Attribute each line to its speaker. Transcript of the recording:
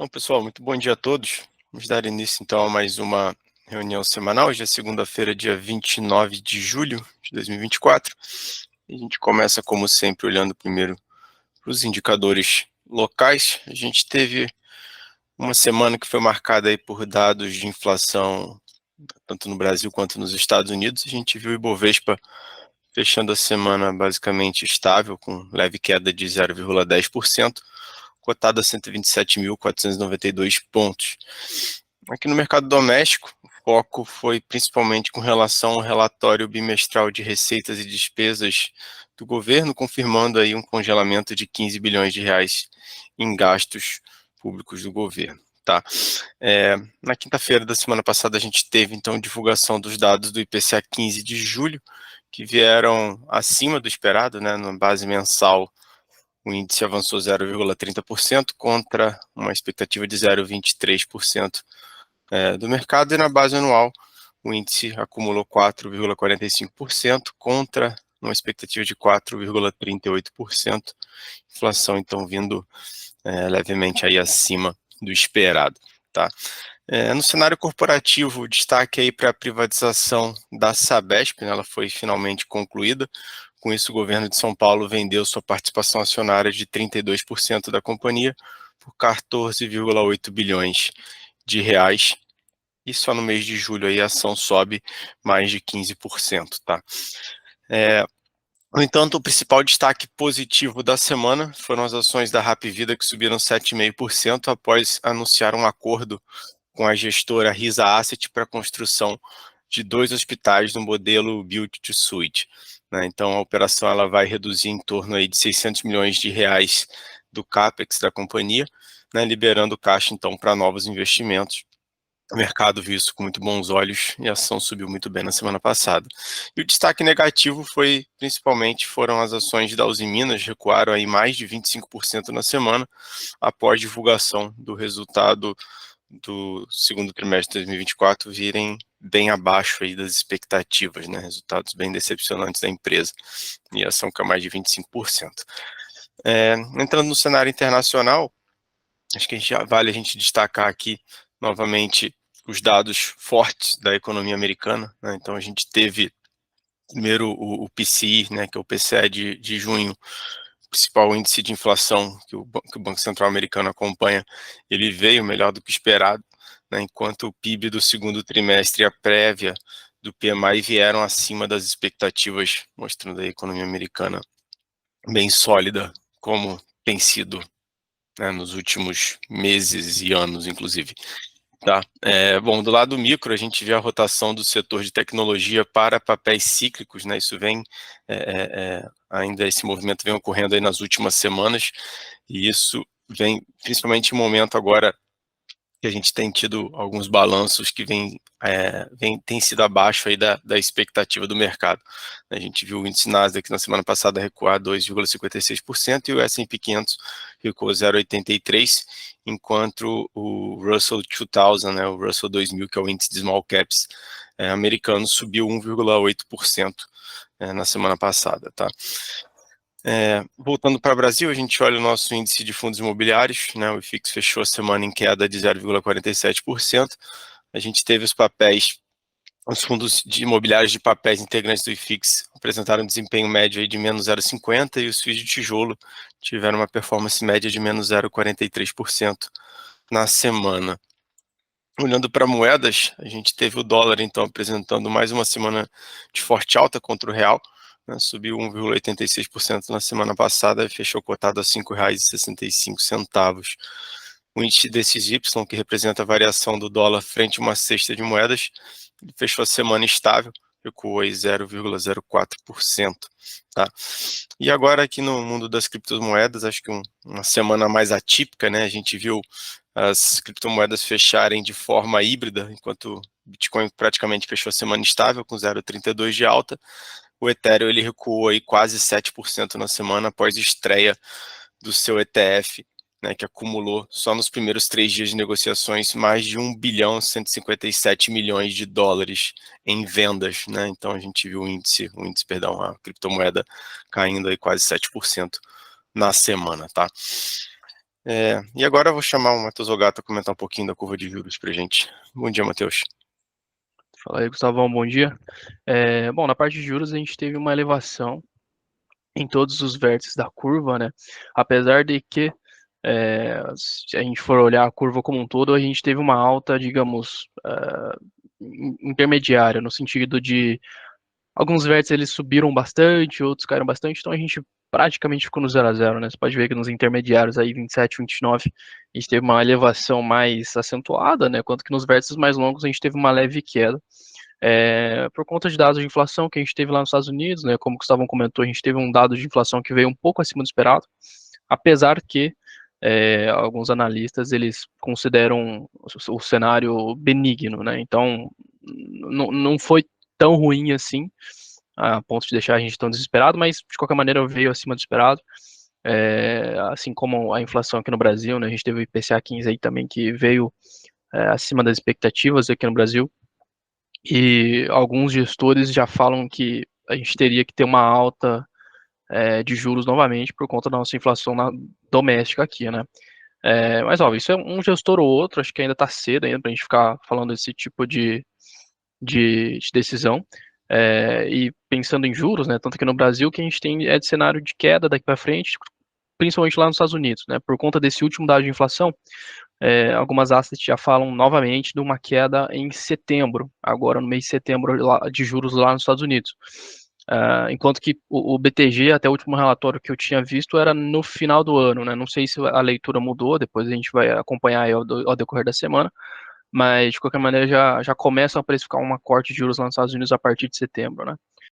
Speaker 1: Bom, pessoal, muito bom dia a todos. Vamos dar início, então, a mais uma reunião semanal. Hoje é segunda-feira, dia 29 de julho de 2024. A gente começa, como sempre, olhando primeiro para os indicadores locais. A gente teve uma semana que foi marcada aí por dados de inflação, tanto no Brasil quanto nos Estados Unidos. A gente viu o Ibovespa fechando a semana basicamente estável, com leve queda de 0,10%, cotado a 127.492 pontos. Aqui no mercado doméstico, o foco foi principalmente com relação ao relatório bimestral de receitas e despesas do governo, confirmando aí um congelamento de 15 bilhões de reais em gastos públicos do governo. Tá? Na quinta-feira da semana passada, a gente teve, então, divulgação dos dados do IPCA 15 de julho, que vieram acima do esperado, né, na base mensal. O índice avançou 0,30% contra uma expectativa de 0,23% do mercado, e na base anual o índice acumulou 4,45% contra uma expectativa de 4,38%. Inflação, então, vindo levemente aí acima do esperado. Tá? No cenário corporativo, destaque aí para a privatização da Sabesp, né, ela foi finalmente concluída. Com isso, o governo de São Paulo vendeu sua participação acionária de 32% da companhia por 14,8 bilhões de reais. E só no mês de julho aí a ação sobe mais de 15%. Tá? No entanto, o principal destaque positivo da semana foram as ações da Hapvida, que subiram 7,5% após anunciar um acordo com a gestora Risa Asset para a construção de 2 hospitais no modelo Build to Suit. Né? Então, a operação ela vai reduzir em torno aí de 600 milhões de reais do CAPEX da companhia, né, liberando caixa, então, para novos investimentos. O mercado viu isso com muito bons olhos e a ação subiu muito bem na semana passada. E o destaque negativo foram as ações da Uzi Minas, recuaram aí mais de 25% na semana, após divulgação do resultado do segundo trimestre de 2024 virem bem abaixo aí das expectativas, né? Resultados bem decepcionantes da empresa, e a ação caiu mais de 25%. Entrando no cenário internacional, acho que vale a gente destacar aqui novamente os dados fortes da economia americana, né? Então a gente teve primeiro o PCI, né, que é o PCE de junho, principal índice de inflação que o Banco Central americano acompanha, ele veio melhor do que esperado, né, enquanto o PIB do segundo trimestre e a prévia do PMI vieram acima das expectativas, mostrando a economia americana bem sólida, como tem sido, né, nos últimos meses e anos, inclusive. Tá. Bom, do lado micro, a gente vê a rotação do setor de tecnologia para papéis cíclicos, né? Isso vem, ainda esse movimento vem ocorrendo aí nas últimas semanas, e isso vem principalmente em momento agora que a gente tem tido alguns balanços que têm sido abaixo aí da expectativa do mercado. A gente viu o índice Nasdaq na semana passada recuar 2,56% e o S&P 500 recuou 0,83%, enquanto o Russell 2000, né, o Russell 2000, que é o índice de small caps americano, subiu 1,8% na semana passada. Tá? Voltando para o Brasil, a gente olha o nosso índice de fundos imobiliários, né, o IFIX fechou a semana em queda de 0,47%. A gente teve os fundos imobiliários de papéis integrantes do IFIX apresentaram um desempenho médio aí de menos 0,50%, e os FIIs de tijolo tiveram uma performance média de menos 0,43% na semana. Olhando para moedas, a gente teve o dólar, então, apresentando mais uma semana de forte alta contra o real, né, subiu 1,86% na semana passada e fechou cotado a R$ 5,65. O índice DXY, que representa a variação do dólar frente a uma cesta de moedas, ele fechou a semana estável, recuou aí 0,04%. Tá? E agora aqui no mundo das criptomoedas, acho que uma semana mais atípica, né? A gente viu as criptomoedas fecharem de forma híbrida, enquanto o Bitcoin praticamente fechou a semana estável, com 0,32 de alta. O Ethereum ele recuou aí quase 7% na semana após a estreia do seu ETF, né, que acumulou só nos primeiros 3 dias de negociações mais de 1,157 bilhões de dólares em vendas, né? Então a gente viu a criptomoeda caindo aí quase 7% na semana, tá? E agora eu vou chamar o Matheus Ogato a comentar um pouquinho da curva de juros para gente. Bom dia, Matheus.
Speaker 2: Fala aí, Gustavão, bom dia. Bom, na parte de juros a gente teve uma elevação em todos os vértices da curva, né? Apesar de que, se a gente for olhar a curva como um todo, a gente teve uma alta, digamos, intermediária, no sentido de alguns vértices eles subiram bastante, outros caíram bastante, então a gente praticamente ficou no 0 a 0, né? Você pode ver que nos intermediários aí 27, 29, a gente teve uma elevação mais acentuada, né? Quanto que nos vértices mais longos a gente teve uma leve queda. Por conta de dados de inflação que a gente teve lá nos Estados Unidos, né, como o Gustavo comentou, a gente teve um dado de inflação que veio um pouco acima do esperado, apesar que alguns analistas eles consideram o cenário benigno, né? Então não foi tão ruim assim, a ponto de deixar a gente tão desesperado, mas de qualquer maneira veio acima do esperado. Assim como a inflação aqui no Brasil, né? A gente teve o IPCA 15 aí também que veio acima das expectativas aqui no Brasil. E alguns gestores já falam que a gente teria que ter uma alta de juros novamente por conta da nossa inflação doméstica aqui, né? Mas, óbvio, isso é um gestor ou outro, acho que ainda está cedo ainda para a gente ficar falando desse tipo de decisão. E pensando em juros, né, tanto que no Brasil o que a gente tem é de cenário de queda daqui para frente, principalmente lá nos Estados Unidos, né? Por conta desse último dado de inflação, algumas assets já falam novamente de uma queda em setembro, agora no mês de setembro de juros lá nos Estados Unidos. Enquanto que o BTG, até o último relatório que eu tinha visto, era no final do ano, né? Não sei se a leitura mudou, depois a gente vai acompanhar aí ao decorrer da semana, mas de qualquer maneira já começam a precificar uma corte de juros lá nos Estados Unidos a partir de setembro, né?